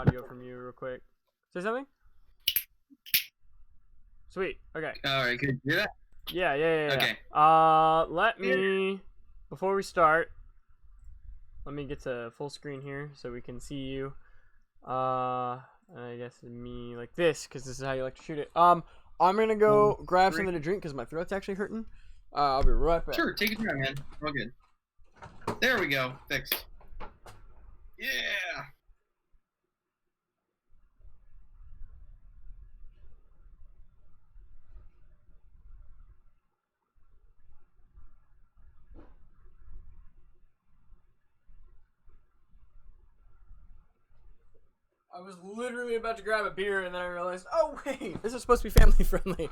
audio from you real quick. Say something? Sweet. Okay. All right, good. You hear that? Yeah. Okay. Let me, before we start, let me get to full screen here so we can see you. I guess me like this, because this is how you like to shoot it. I'm gonna go grab something to drink because my throat's actually hurting. I'll be right back. Sure, take your time, man. We're all good. There we go. Fixed. Yeah. I was literally about to grab a beer and then I realized, oh wait, this is supposed to be family friendly.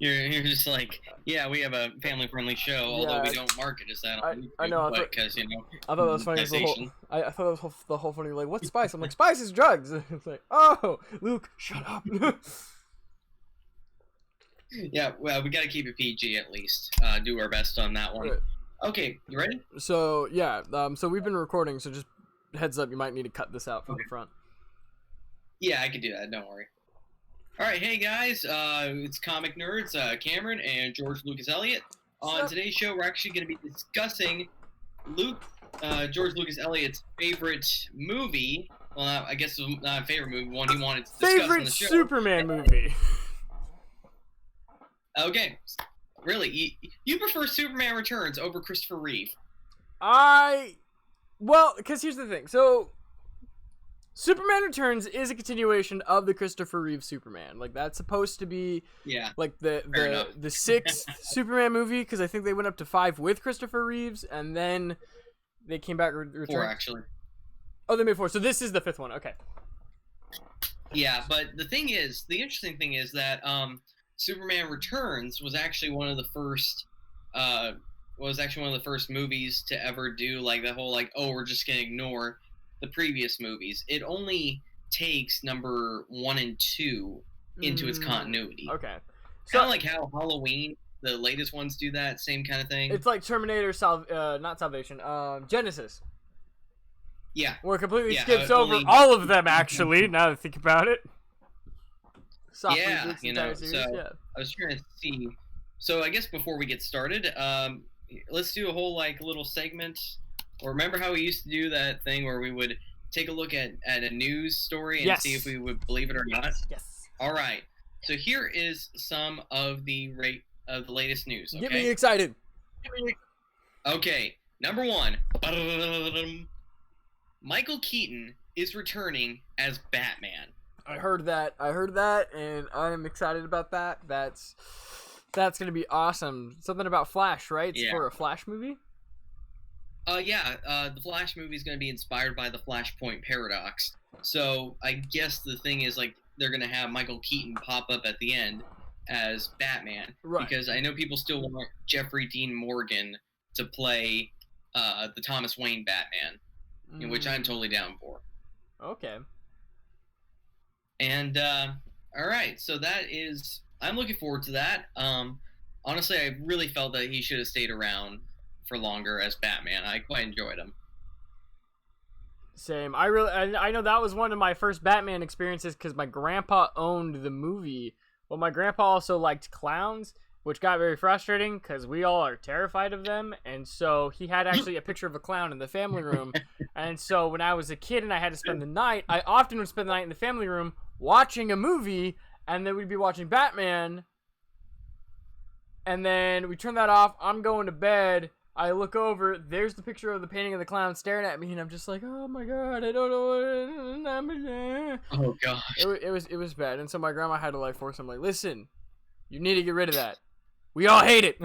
You're just like, yeah, we have a family-friendly show, although we don't market as that on YouTube, I know, because, you know, I thought that was funny. monetization. I thought that was the whole funny, like, what's spice? I'm like, spice is drugs. It's like, oh, Luke, shut up. Yeah, well, we got to keep it PG at least. Do our best on that one. Right. Okay, you ready? So, yeah, so we've been recording, so just heads up, you might need to cut this out from the front. Yeah, I can do that. Don't worry. All right, hey guys, it's Comic Nerds, Cameron and George Lucas Elliott. On today's show, we're actually going to be discussing George Lucas Elliott's favorite movie. Well, I guess it was not a favorite movie, one he wanted to discuss on the show. Favorite Superman movie. Okay, really, you prefer Superman Returns over Christopher Reeve? Well, because here's the thing. So, Superman Returns is a continuation of the Christopher Reeve Superman. Like, that's supposed to be, like, the sixth Superman movie, because I think they went up to 5 with Christopher Reeves, and then they came back. 4, actually. Oh, they made 4. So this is the 5th one. Okay. Yeah, but the interesting thing is that Superman Returns was actually one of the first movies to ever do, like, the whole, like, oh, we're just gonna ignore the previous movies. It only takes number 1 and 2 into its continuity. Okay. Kind of like how Halloween, the latest ones, do that same kind of thing. It's like Terminator, not Salvation, Genesis. Yeah. Where it completely skips over all of them, actually, now that I think about it. Yeah, you know, so I was trying to see. So I guess before we get started, let's do a whole, like, little segment. Or remember how we used to do that thing where we would take a look at a news story and see if we would believe it or not? Yes. All right. So here is some of the latest news. Okay? Get me excited. Okay. Number 1. Michael Keaton is returning as Batman. I heard that, and I am excited about that. That's gonna be awesome. Something about Flash, right? It's for a Flash movie? The Flash movie is going to be inspired by the Flashpoint paradox. So I guess the thing is, like, they're going to have Michael Keaton pop up at the end as Batman. Right. Because I know people still want Jeffrey Dean Morgan to play the Thomas Wayne Batman, which I'm totally down for. Okay. And, alright, so I'm looking forward to that. Honestly, I really felt that he should have stayed around for longer as Batman. I quite enjoyed him. Same. I know that was one of my first Batman experiences because my grandpa owned the movie. Well, my grandpa also liked clowns, which got very frustrating because we all are terrified of them. And so he had actually a picture of a clown in the family room. And so when I was a kid and I had to spend the night, I often would spend the night in the family room watching a movie, and then we'd be watching Batman. And then we turn that off. I'm going to bed. I look over, there's the picture of the painting of the clown staring at me, and I'm just like, oh my god, I don't know. Oh gosh. It was bad, and so my grandma had to, like, force him, like, listen, you need to get rid of that. We all hate it.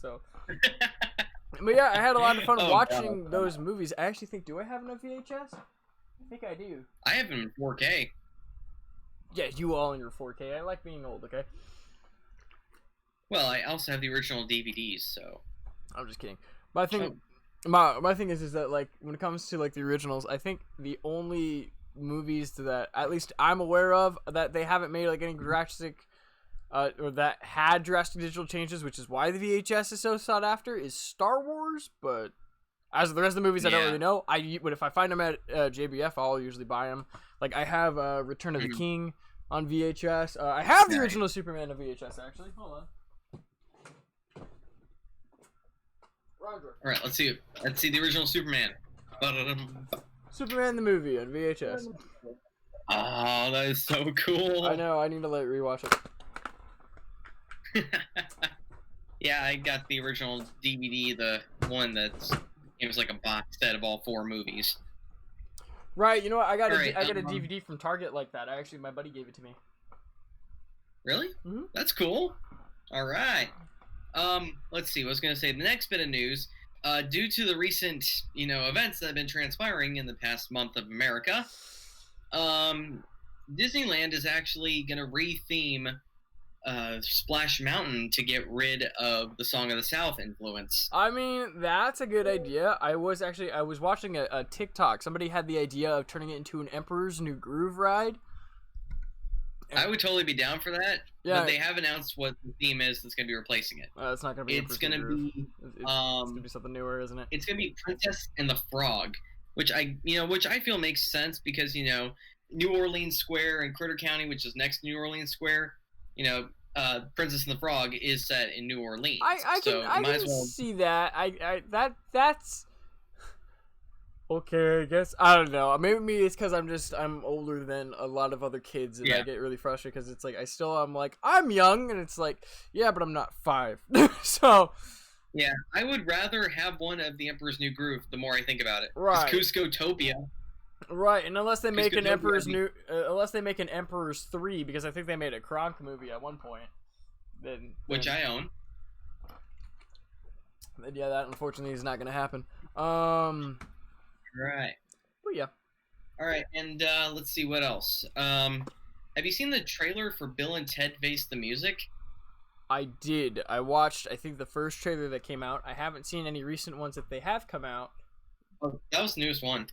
So, but yeah, I had a lot of fun watching those movies. I actually think, do I have enough VHS? I think I do. I have them in 4K. Yeah, you all in your 4K. I like being old, okay? Well, I also have the original DVDs, so. I'm just kidding. But I think my thing is that, like, when it comes to, like, the originals, I think the only movies that at least I'm aware of that they haven't made, like, any drastic or that had drastic digital changes, which is why the VHS is so sought after, is Star Wars. But As the rest of the movies, I don't Yeah. really know. But if I find them at JBF, I'll usually buy them. Like I have Return of the King on VHS. I have the Nice. original Superman on VHS actually. Hold on. Roger. All right, let's see the original Superman. Superman the movie on VHS. Oh, that is so cool. I know. I need to rewatch it. Yeah, I got the original DVD, the one that's it was like a box set of all 4 movies. Right. You know what? I got Alright, I got a DVD from Target like that. My buddy gave it to me. Really? Mhm. That's cool. All right. Let's see. What I was gonna say. The next bit of news. Due to the recent, events that have been transpiring in the past month of America, Disneyland is actually gonna re-theme Splash Mountain to get rid of the Song of the South influence. I mean, that's a good idea. I was watching a TikTok. Somebody had the idea of turning it into an Emperor's New Groove ride. I would totally be down for that. Yeah. But they have announced what the theme is that's gonna be replacing it. It's not gonna be. It's Emperor's gonna New Groove. be It's gonna be something newer, isn't it? it's gonna be Princess and the Frog, which I feel makes sense because New Orleans Square and Critter County, which is next to New Orleans Square, Princess and the Frog is set in New Orleans. I can see that. That's okay. I guess I don't know. Maybe it's because I'm older than a lot of other kids, and I Yeah. get really frustrated because it's like I'm like I'm young, and it's like yeah, but I'm not 5. So Yeah, I would rather have one of the Emperor's New Groove. The more I think about it, 'Cause Right. Cusco-topia. right, and unless they make an gonna be Emperor's unless they make an Emperor's 3, because I think they made a Kronk movie at one point. Which I own. Yeah, that unfortunately is not gonna happen. Right. But yeah. All right, and let's see what else. Have you seen the trailer for Bill and Ted Face the Music? I did. I watched, I think, the first trailer that came out. I haven't seen any recent ones that they have come out. Oh, that was the newest one.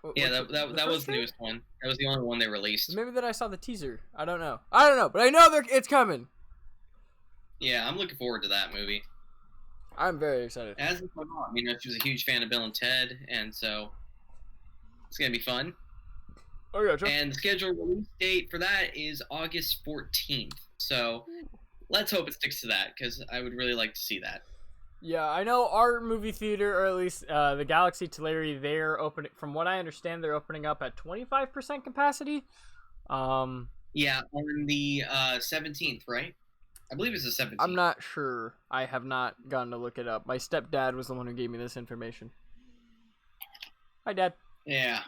What's Yeah, that the was first the newest one. That was the only one they released. Maybe that I saw the teaser. I don't know, but I know it's coming. Yeah, I'm looking forward to that movie. I'm very excited. As is my mom. She was a huge fan of Bill and Ted, and so it's gonna be fun. Oh yeah, And the scheduled release date for that is August 14th. So let's hope it sticks to that, because I would really like to see that. Yeah, I know our movie theater, or at least the Galaxy Tulare, they're opening. From what I understand, they're opening up at 25% capacity. Yeah, on the 17th, right? I believe it's the 17th. I'm not sure. I have not gotten to look it up. My stepdad was the one who gave me this information. Hi, Dad. Yeah.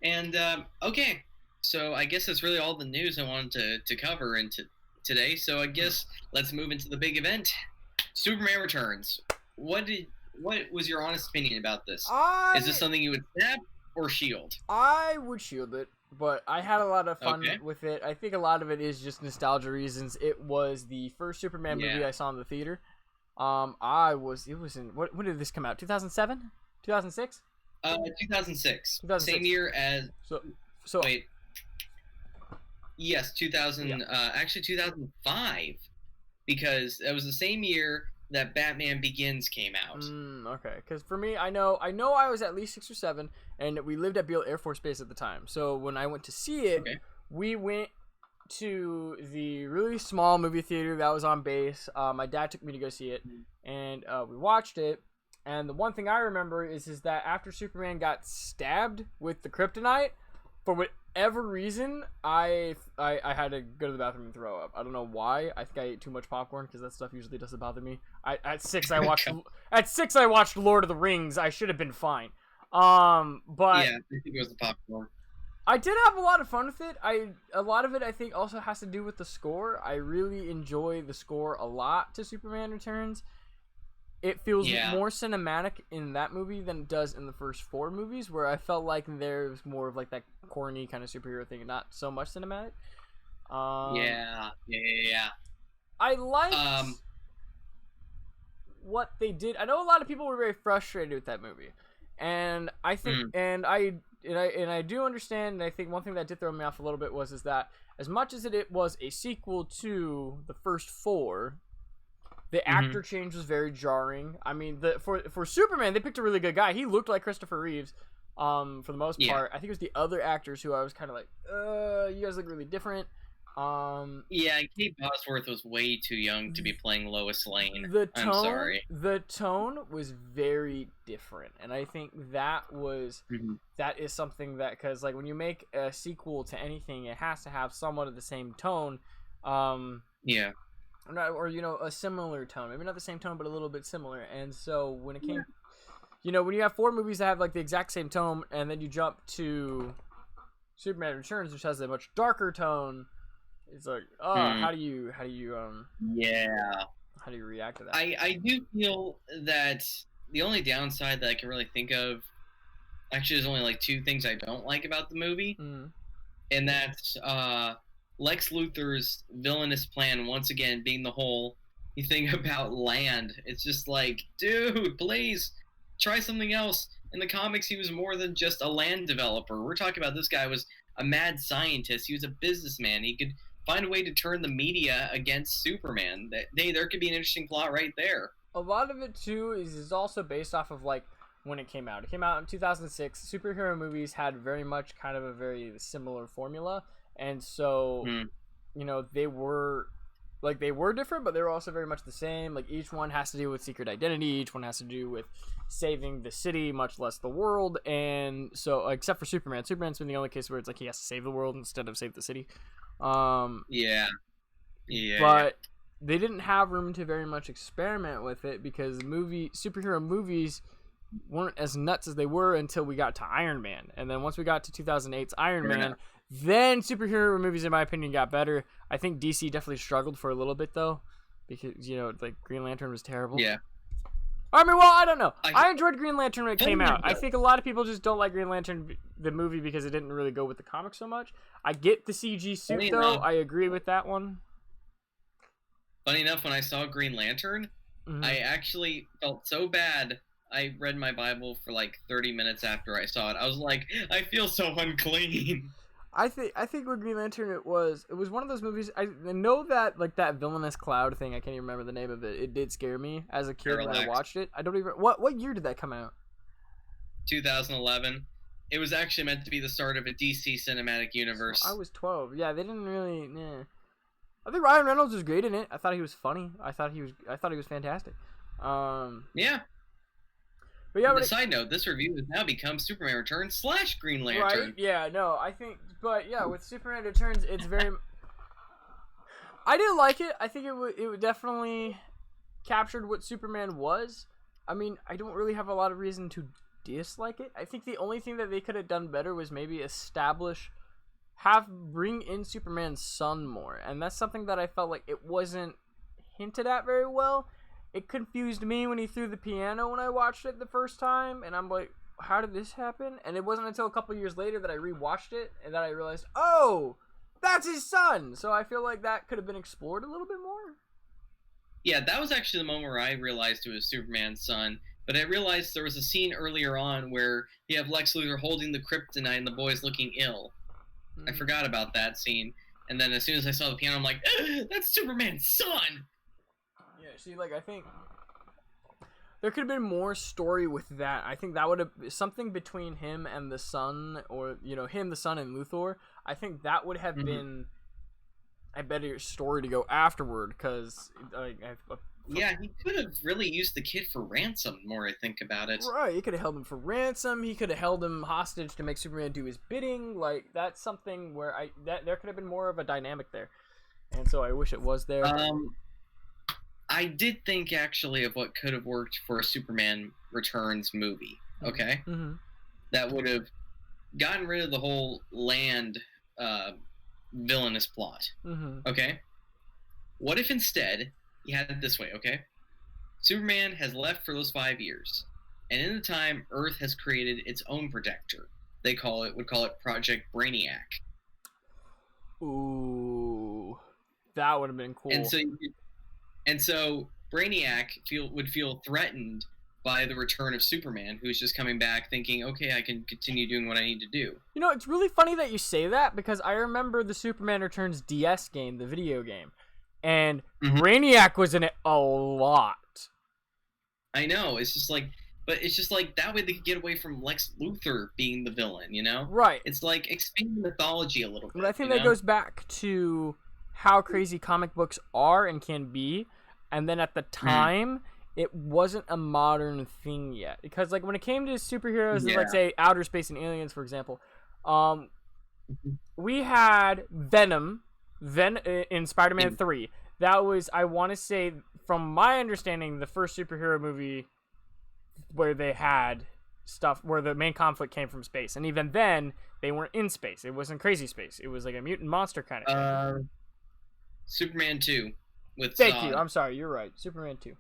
And okay, so I guess that's really all the news I wanted to cover today. So I guess let's move into the big event. Superman Returns. What was your honest opinion about this? Is this something you would snap or shield? I would shield it, but I had a lot of fun Okay. with it. I think a lot of it is just nostalgia reasons. It was the first Superman movie Yeah. I saw in the theater. It was in when did this come out? 2007? 2006? 2006. 2006. Same year as So wait. Yes, 2000. Yeah. Actually, 2005, because that was the same year that Batman Begins came out. Okay, because for me, I know I was at least 6 or 7, and we lived at Beale Air Force Base at the time. So when I went to see it, Okay. we went to the really small movie theater that was on base. My dad took me to go see it, and we watched it. And the one thing I remember is that after Superman got stabbed with the kryptonite, for whatever reason, I had to go to the bathroom and throw up. I don't know why. I think I ate too much popcorn, because that stuff usually doesn't bother me. At 6 I watched Lord of the Rings. I should have been fine. But Yeah, I think it was the popcorn. I did have a lot of fun with it. A lot of it I think also has to do with the score. I really enjoy the score a lot to Superman Returns. It feels Yeah. more cinematic in that movie than it does in the first 4 movies, where I felt like there's more of like that corny kind of superhero thing and not so much cinematic. Yeah. I liked Um, what they did. I know a lot of people were very frustrated with that movie, and I think, and I I do understand. And I think one thing that did throw me off a little bit is that as much as it was a sequel to the first four, the actor change was very jarring. I mean, for Superman, they picked a really good guy. He looked like Christopher Reeves, for the most part. I think it was the other actors who I was kind of like, you guys look really different. Yeah, and Kate Bosworth was way too young to be playing Lois Lane. I'm sorry. The tone was very different, and I think that is something that, because like when you make a sequel to anything, it has to have somewhat of the same tone. Yeah. Or a similar tone, maybe not the same tone, but a little bit similar. And so when it came, when you have four movies that have like the exact same tone, and then you jump to Superman Returns, which has a much darker tone. It's like, how do you react to that? I do feel that the only downside that I can really think of, actually, there's only like two things I don't like about the movie, and that's Lex Luthor's villainous plan once again being the whole thing about land. It's just like, dude, please try something else. In the comics, he was more than just a land developer. We're talking about this guy was a mad scientist. He was a businessman. He could find a way to turn the media against Superman. There could be an interesting plot right there. A lot of it too is also based off of like when it came out. It came out in 2006. Superhero movies had very much kind of a very similar formula, and so they were different, but they were also very much the same. Like each one has to do with secret identity. Each one has to do with saving the city, much less the world. And so, except for Superman, Superman's been the only case where it's like he has to save the world instead of save the city. Yeah. But they didn't have room to very much experiment with it because superhero movies weren't as nuts as they were until we got to Iron Man. And then once we got to 2008's Iron Man, then superhero movies, in my opinion, got better. I think DC definitely struggled for a little bit, though, because, like, Green Lantern was terrible. Yeah. I mean, well, I don't know. I enjoyed Green Lantern when it came out. I think a lot of people just don't like Green Lantern, the movie, because it didn't really go with the comics so much. I get the CG suit, though. I agree with that one. Funny enough, when I saw Green Lantern, I actually felt so bad. I read my Bible for like 30 minutes after I saw it. I was like, I feel so unclean. I think with Green Lantern it was one of those movies. I know that like that villainous cloud thing. I can't even remember the name of it. It did scare me as a kid when I watched it. I don't even what year did that come out? 2011. It was actually meant to be the start of a DC cinematic universe. I was 12. Yeah, they didn't really. I think Ryan Reynolds was great in it. I thought he was funny. I thought he was fantastic. Yeah. But yeah. Side note: this review has now become Superman Returns / Green Lantern. Right? Yeah. No, I think. But yeah, with Superman Returns, it's very. I didn't like it. I think it would definitely captured what Superman was. I mean, I don't really have a lot of reason to dislike it. I think the only thing that they could have done better was maybe bring in Superman's son more, and that's something that I felt like it wasn't hinted at very well. It confused me when he threw the piano when I watched it the first time, and I'm like, how did this happen? And it wasn't until a couple years later that I rewatched it and that I realized, oh, that's his son. So I feel like that could have been explored a little bit more. Yeah, that was actually the moment where I realized it was Superman's son. But I realized there was a scene earlier on where you have Lex Luthor holding the kryptonite and the boy's looking ill. I forgot about that scene. And then as soon as I saw the piano, I'm like, that's Superman's son! Yeah, see, like, I think there could have been more story with that. I think that would have something between him and the son, or, him, the son, and Luthor. I think that would have been a better story to go afterward, because, yeah, he could have really used the kid for ransom, the more I think about it. Right, he could have held him for ransom. He could have held him hostage to make Superman do his bidding. Like, that's something where there could have been more of a dynamic there. And so I wish it was there. I did think, actually, of what could have worked for a Superman Returns movie, okay? That would have gotten rid of the whole land villainous plot, okay? What if instead you had it this way, okay? Superman has left for those 5 years, and in the time, Earth has created its own protector. Would call it Project Brainiac. Ooh, that would have been cool. And so Brainiac would feel threatened by the return of Superman, who's just coming back thinking, okay, I can continue doing what I need to do. You know, it's really funny that you say that because I remember the Superman Returns DS game, the video game, and Brainiac was in it a lot. I know. It's just like, but it's just like that way they could get away from Lex Luthor being the villain, you know? Right. It's like expand mythology a little bit. But I think that goes back to how crazy comic books are and can be, and then at the time, it wasn't a modern thing yet. Because like when it came to superheroes, let's say outer space and aliens, for example, we had Venom in Spider-Man 3. That was, I want to say, from my understanding, the first superhero movie where they had stuff where the main conflict came from space. And even then, they weren't in space. It wasn't crazy space. It was like a mutant monster kind of thing. Superman 2 with Thank Zod. you. I'm sorry. You're right. Superman 2.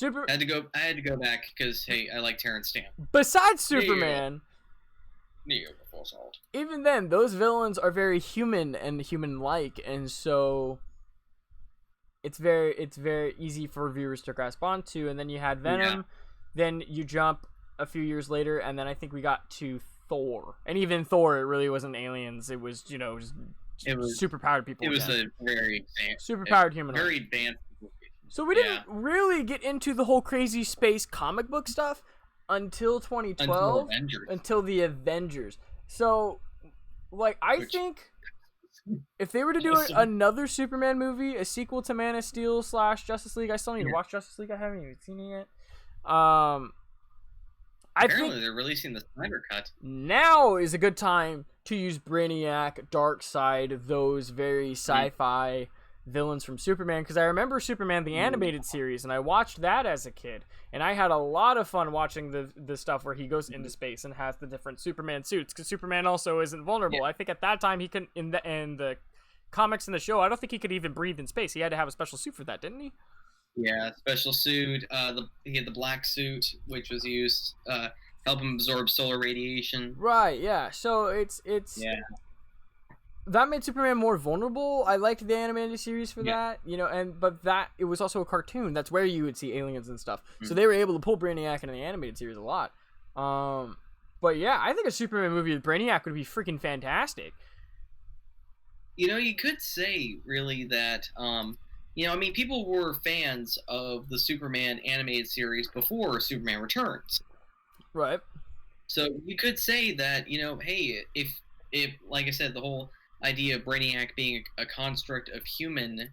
I had to go back because hey, I like Terrence Stamp. Besides Superman, Neo before Salt. Even then, those villains are very human and human-like, and so it's very easy for viewers to grasp onto. And then you had Venom, then you jump a few years later, and then I think we got to Thor. And even Thor, it really wasn't aliens; it was it was superpowered people. It was a very superpowered human, very advanced. So we didn't really get into the whole crazy space comic book stuff until 2012, until the Avengers. So, like, I think if they were to do another Superman movie, a sequel to Man of Steel / Justice League, I still need to watch Justice League. I haven't even seen it yet. Apparently they're releasing the Snyder Cut. Now is a good time to use Brainiac, Darkseid, those very sci-fi villains from Superman, because I remember Superman the animated series, and I watched that as a kid, and I had a lot of fun watching the stuff where he goes into space and has the different Superman suits, because Superman also isn't vulnerable. I think at that time he couldn't, in the comics and the show, I don't think he could even breathe in space. He had to have a special suit for that, didn't he? Yeah, special suit. He had the black suit, which was used help him absorb solar radiation. Right. Yeah. So it's that made Superman more vulnerable. I liked the animated series for that, but that it was also a cartoon. That's where you would see aliens and stuff. So they were able to pull Brainiac into the animated series a lot. But yeah, I think a Superman movie with Brainiac would be freaking fantastic. You could say really that, people were fans of the Superman animated series before Superman Returns. Right. So you could say that, hey, if like I said, the whole idea of Brainiac being a construct of human,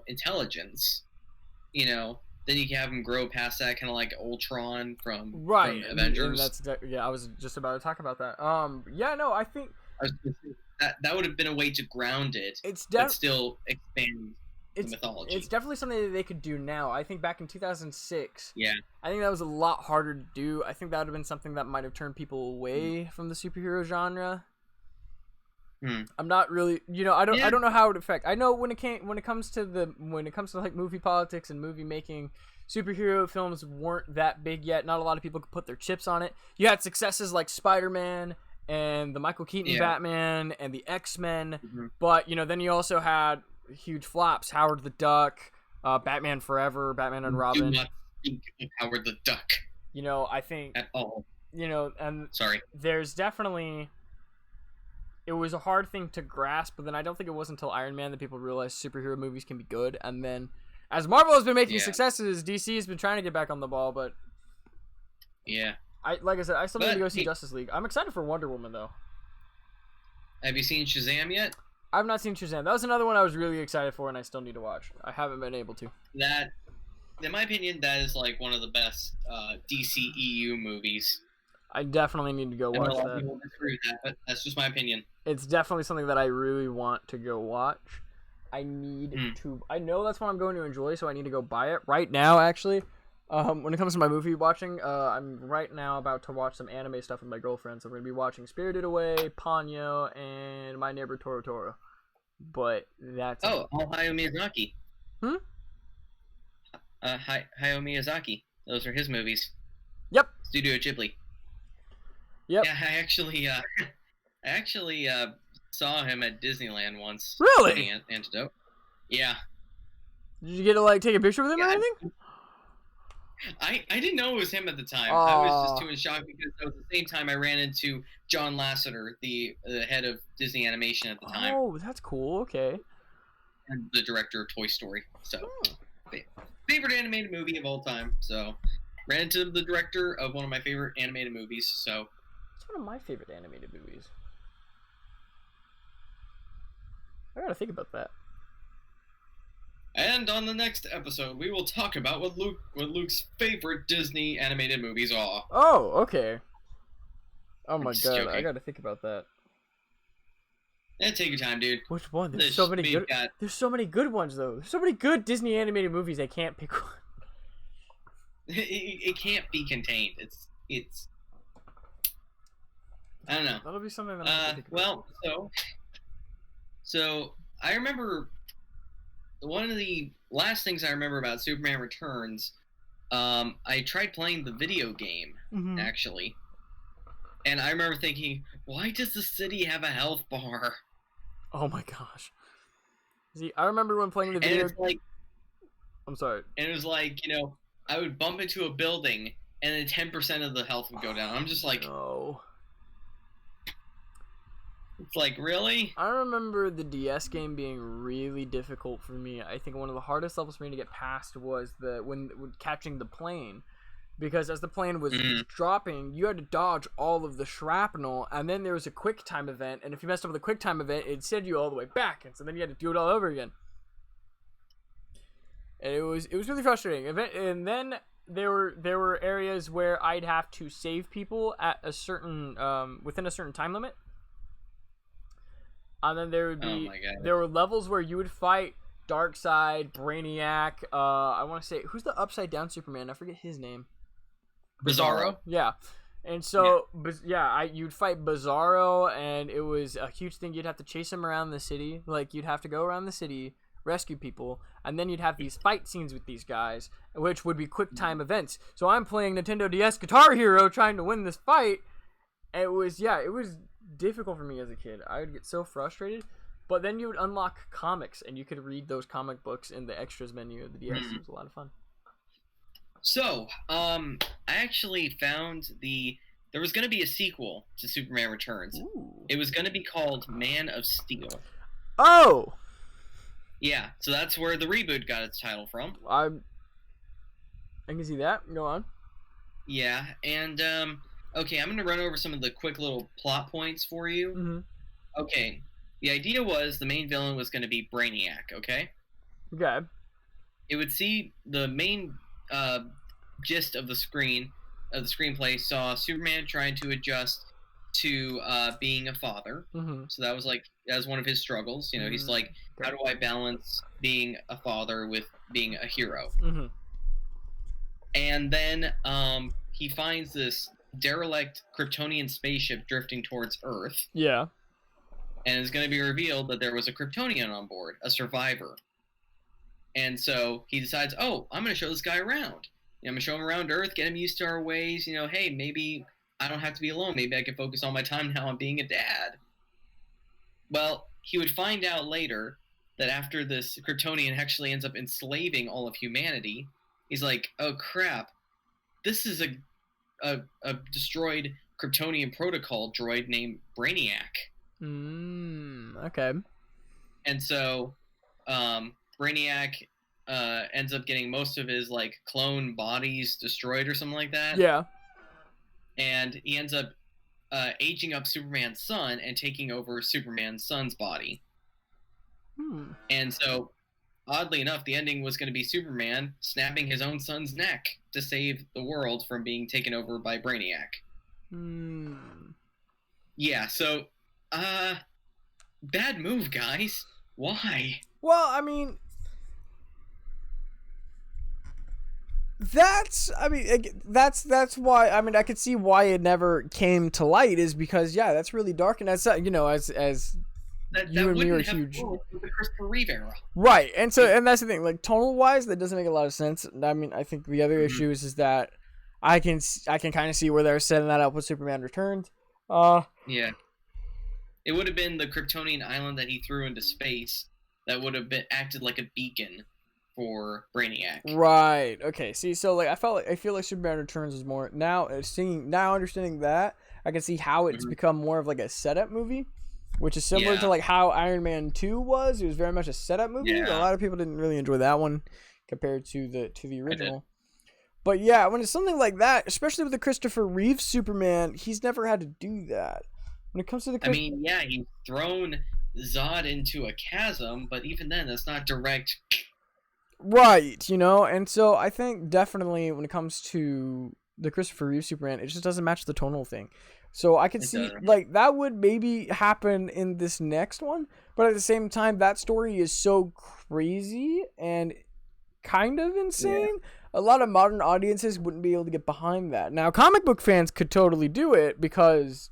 intelligence, then you can have him grow past that, kind of like Ultron from Avengers. And I was just about to talk about that. I think that would have been a way to ground it, but still expand the mythology. It's definitely something that they could do now. I think back in 2006, I think that was a lot harder to do. I think that would have been something that might have turned people away from the superhero genre. I'm not really, I don't know how it would affect. I know when it comes to like movie politics and movie making, superhero films weren't that big yet. Not a lot of people could put their chips on it. You had successes like Spider-Man and the Michael Keaton Batman and the X-Men, but then you also had huge flops: Howard the Duck, Batman Forever, Batman and Robin. Do not speak of Howard the Duck. I think at all. And sorry. There's definitely. It was a hard thing to grasp, but then I don't think it was until Iron Man that people realized superhero movies can be good. And then, as Marvel has been making successes, DC has been trying to get back on the ball, but like I said, I still need to go see Justice League. I'm excited for Wonder Woman though. Have you seen Shazam yet? I've not seen Shazam. That was another one I was really excited for, and I still need to watch. I haven't been able to. That, in my opinion, that is like one of the best DCEU movies. I definitely need to go watch that. A lot of people disagree with that, but that's just my opinion. It's definitely something that I really want to go watch. I need to. I know that's what I'm going to enjoy, so I need to go buy it right now. Actually, when it comes to my movie watching, I'm right now about to watch some anime stuff with my girlfriend. So we're gonna be watching Spirited Away, Ponyo, and My Neighbor Totoro. But that's Hayao Miyazaki. Hayao Miyazaki. Those are his movies. Yep. Studio Ghibli. Yep. Yeah, I actually saw him at Disneyland once. Really? Antidote. Yeah. Did you get to take a picture with him or anything? I didn't know it was him at the time. I was just too in shock because that was the same time I ran into John Lasseter, the head of Disney Animation at the time. Oh, that's cool. Okay. And the director of Toy Story. So, favorite animated movie of all time. So, ran into the director of one of my favorite animated movies. So, it's one of my favorite animated movies. I gotta think about that. And on the next episode, we will talk about what Luke's favorite Disney animated movies are. Oh, okay. Oh my god, joking. I gotta think about that. Yeah, take your time, dude. Which one? There's so many good. There's so many good ones though. There's so many good Disney animated movies. I can't pick one. It can't be contained. It's. I don't know. That'll be something that I have to think about. Well, so I remember one of the last things I remember about Superman Returns. I tried playing the video game actually, and I remember thinking, why does the city have a health bar? Oh my gosh. See, I remember when playing the video. And it's like, I'm sorry. And it was like, I would bump into a building, and then 10% of the health would go down. I'm just like, no. It's like, really? I remember the DS game being really difficult for me. I think one of the hardest levels for me to get past was when catching the plane. Because as the plane was dropping, you had to dodge all of the shrapnel, and then there was a quick time event, and if you messed up with the quick time event, it'd send you all the way back, and so then you had to do it all over again. And it was really frustrating. And then there were areas where I'd have to save people at a certain within a certain time limit. And then there would be there were levels where you would fight Darkseid, Brainiac, I want to say, who's the upside down Superman? I forget his name. Bizarro? Yeah. And so, you'd fight Bizarro, and it was a huge thing. You'd have to chase him around the city. Like, you'd have to go around the city, rescue people, and then you'd have these fight scenes with these guys, which would be quick time events. So I'm playing Nintendo DS Guitar Hero trying to win this fight. It was difficult for me as a kid. I would get so frustrated. But then you would unlock comics, and you could read those comic books in the extras menu of the DS. It was a lot of fun. So, I actually found there was going to be a sequel to Superman Returns. Ooh. It was going to be called Man of Steel. Oh! Yeah, so that's where the reboot got its title from. I can see that. Go on. Yeah, and, okay, I'm going to run over some of the quick little plot points for you. Mm-hmm. Okay, the idea was the main villain was going to be Brainiac, okay? Okay. It would see the main gist of the screenplay saw Superman trying to adjust to being a father. Mm-hmm. So that was one of his struggles. He's like, how do I balance being a father with being a hero? Mm-hmm. And then he finds this derelict Kryptonian spaceship drifting towards Earth. Yeah. And it's going to be revealed that there was a Kryptonian on board, a survivor. And so he decides, I'm going to show this guy around. I'm going to show him around Earth, get him used to our ways. Hey, maybe I don't have to be alone. Maybe I can focus all my time now on being a dad. Well, he would find out later that after this Kryptonian actually ends up enslaving all of humanity, he's like, oh crap, this is a destroyed Kryptonian protocol droid named Brainiac. Okay. And so, Brainiac ends up getting most of his clone bodies destroyed or something like that. Yeah. And he ends up aging up Superman's son and taking over Superman's son's body. And so, oddly enough, the ending was going to be Superman snapping his own son's neck to save the world from being taken over by Brainiac. Yeah, so, bad move, guys. Why? Well, I mean, that's why, I mean, I could see why it never came to light, is because, that's really dark, and that's, as you and me are huge. With the Christopher Reeve era. Right, and that's the thing, tonal wise, that doesn't make a lot of sense. I mean, I think the other issue is that I can kind of see where they're setting that up with Superman Returns. Yeah. It would have been the Kryptonian island that he threw into space that would have acted like a beacon for Brainiac. Right. Okay. See, so like I feel like Superman Returns is more now understanding that I can see how it's become more of like a setup movie, which is similar to like how Iron Man 2 was. It was very much a setup movie. Yeah. A lot of people didn't really enjoy that one compared to the original. But yeah, when it's something like that, especially with the Christopher Reeve Superman, he's never had to do that. When it comes to the he's thrown Zod into a chasm, but even then, that's not direct. Right, and so I think definitely when it comes to the Christopher Reeve Superman, it just doesn't match the tonal thing. So I can see like that would maybe happen in this next one, but at the same time, that story is so crazy and kind of insane. Yeah. A lot of modern audiences wouldn't be able to get behind that. Now, comic book fans could totally do it because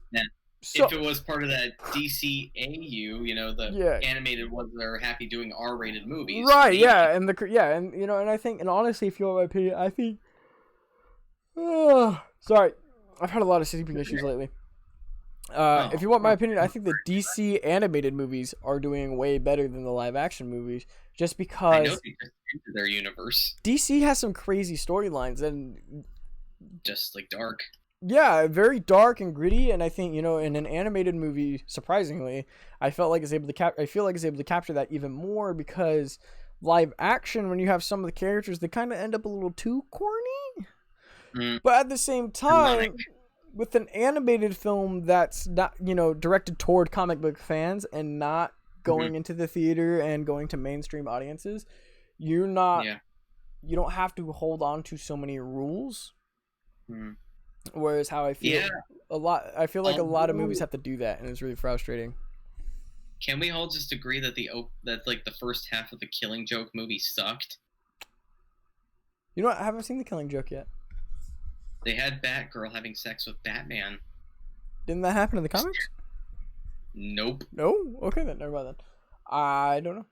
if it was part of that DCAU, the animated ones that are happy doing R-rated movies, right? Maybe. Yeah, and and I think, and honestly, if you want my opinion, I think. Sorry, I've had a lot of sleeping issues lately. If you want my opinion, I think the DC animated movies are doing way better than the live action movies, just because I know they just into their universe. DC has some crazy storylines and just like dark. Yeah, very dark and gritty, and I think in an animated movie, surprisingly, I feel like it's able to capture that even more, because live action, when you have some of the characters, they kind of end up a little too corny. But at the same time, with an animated film that's not directed toward comic book fans and not going into the theater and going to mainstream audiences, you don't have to hold on to so many rules. Whereas how I feel like a lot of movies have to do that, and it's really frustrating. Can we all just agree that the first half of the Killing Joke movie sucked? You know what? I haven't seen the Killing Joke yet. They had Batgirl having sex with Batman. Didn't that happen in the comics? Nope. No? Okay then, never mind then. I don't know.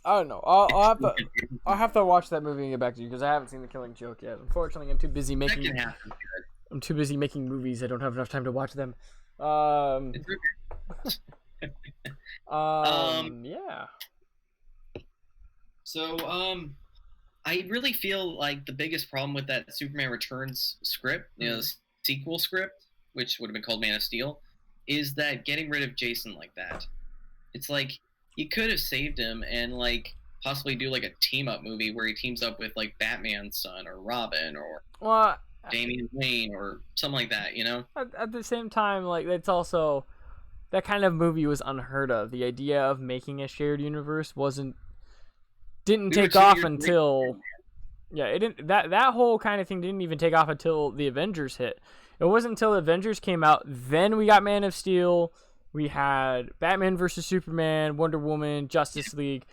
I don't know. I'll have to watch that movie and get back to you, because I haven't seen The Killing Joke yet. Unfortunately, I'm too busy making movies. I don't have enough time to watch them. Yeah. So, I really feel like the biggest problem with that Superman Returns script, the sequel script, which would have been called Man of Steel, is that getting rid of Jason like that. It's like, you could have saved him and possibly do a team-up movie where he teams up with Batman's son or Robin or Damian Wayne or something like that, At the same time, it's also, that kind of movie was unheard of. The idea of making a shared universe didn't take off until that whole kind of thing didn't even take off until the Avengers hit. It wasn't until the Avengers came out, then we got Man of Steel, we had Batman vs Superman, Wonder Woman, Justice League.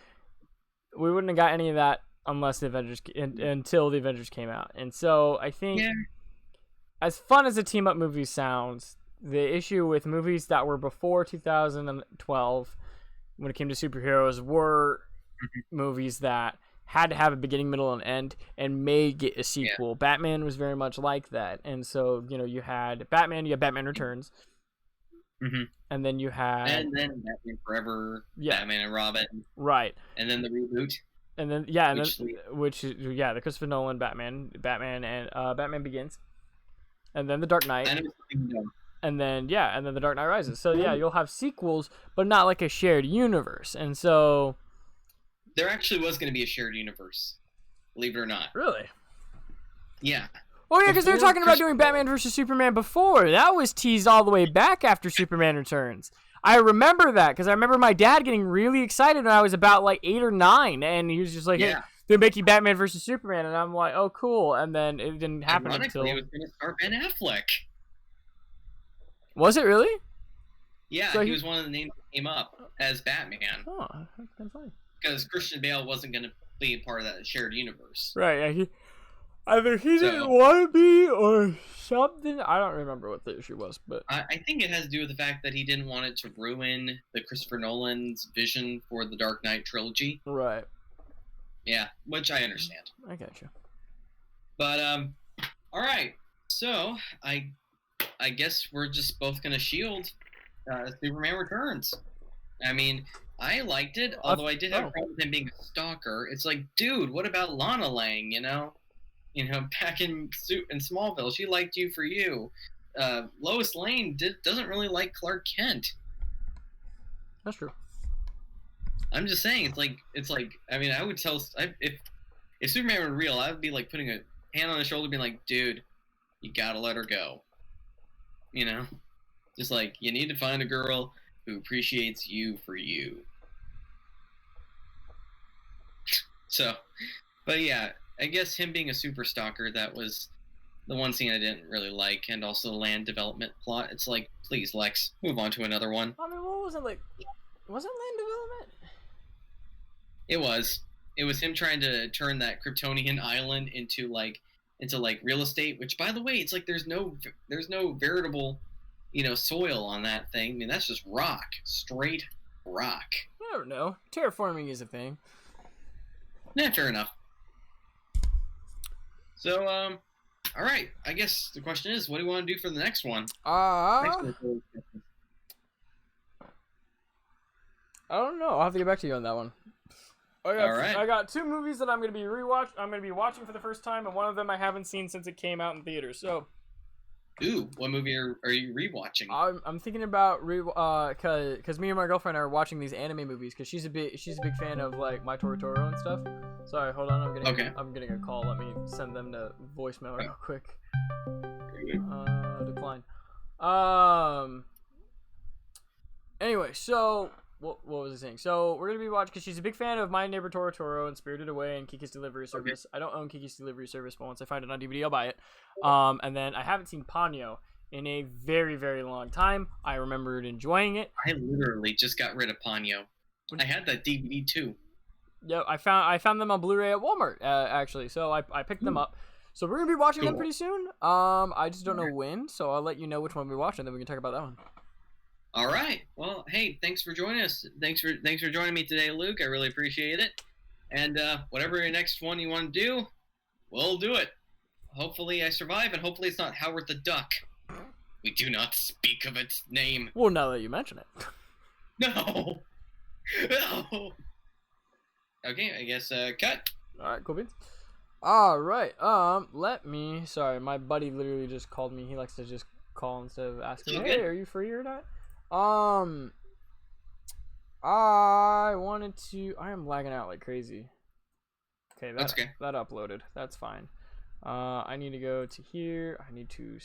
We wouldn't have got any of that until the Avengers came out. And so I think, as fun as a team-up movie sounds, the issue with movies that were before 2012, when it came to superheroes, were movies that had to have a beginning, middle, and end, and may get a sequel. Batman was very much like that. And so, you had Batman, you had Batman Returns. And then you had... And then Batman Forever, Batman and Robin. Right. And then the reboot. And then, the Christopher Nolan Batman and Batman Begins. And then The Dark Knight. And then The Dark Knight Rises. So, you'll have sequels, but not like a shared universe. And so... There actually was going to be a shared universe, believe it or not. Really? Yeah. Oh, yeah, because they were talking about doing Batman vs. Superman before. That was teased all the way back after Superman Returns. I remember that, because I remember my dad getting really excited when I was about 8 or 9, and he was just like, hey, they're making Batman vs. Superman, and I'm like, oh, cool. And then it didn't happen until... Ironically, it was going to start Ben Affleck. Was it really? Yeah, so he was one of the names that came up as Batman. Oh, that's kind of funny. Because Christian Bale wasn't going to be a part of that shared universe. Right, yeah, either he didn't want to be or something. I don't remember what the issue was, but... I think it has to do with the fact that he didn't want it to ruin the Christopher Nolan's vision for the Dark Knight trilogy. Right. Yeah, which I understand. I gotcha. But, alright. So, I guess we're just both going to shield Superman Returns. I mean, I liked it, although I did have a problem with him being a stalker. It's like, dude, what about Lana Lang? Back in Smallville, she liked you for you. Lois Lane doesn't really like Clark Kent. That's true. I'm just saying, it's like. I mean, I would tell if Superman were real, I would be like putting a hand on his shoulder, being like, dude, you gotta let her go. Just like you need to find a girl who appreciates you for you. So, but yeah, I guess him being a super stalker, that was the one scene I didn't really like, and also the land development plot. It's like, please, Lex, move on to another one. I mean, what was it like? Was it land development? It was. It was him trying to turn that Kryptonian island into real estate. Which, by the way, it's like there's no veritable, soil on that thing. I mean, that's just rock, straight rock. I don't know. Terraforming is a thing. Yeah, fair enough. So, all right. I guess the question is, what do you want to do for the next one? I don't know. I'll have to get back to you on that one. All right. I got 2 movies that I'm going to be watching for the first time, and one of them I haven't seen since it came out in theaters. So, ooh, what movie are you rewatching? I'm thinking about cause me and my girlfriend are watching these anime movies because she's a big fan of like My Totoro and stuff. Sorry, hold on. I'm getting a call. Let me send them to voicemail real quick. Decline. Anyway, so what was I saying? So we're gonna be watching because she's a big fan of My Neighbor Totoro and Spirited Away and Kiki's Delivery Service. I don't own Kiki's Delivery Service, but once I find it on DVD, I'll buy it. And then I haven't seen Ponyo in a very, very long time. I remembered enjoying it. I literally just got rid of Ponyo. I had that DVD too. Yep, I found them on Blu-ray at Walmart actually, so I picked them up. So we're gonna be watching them pretty soon. I just don't know when, so I'll let you know which one we watch, and then we can talk about that one. All right. Well, hey, thanks for joining us. Thanks for joining me today, Luke. I really appreciate it. And whatever your next one you want to do, we'll do it. Hopefully I survive, and hopefully it's not Howard the Duck. We do not speak of its name. Well, now that you mention it. No. No. Okay, I guess cut. All right, cool beans. All right. Sorry, my buddy literally just called me. He likes to just call instead of asking, "Hey, are you free or not?" I am lagging out like crazy. Okay, that's okay. That uploaded. That's fine. I need to go to here. I need to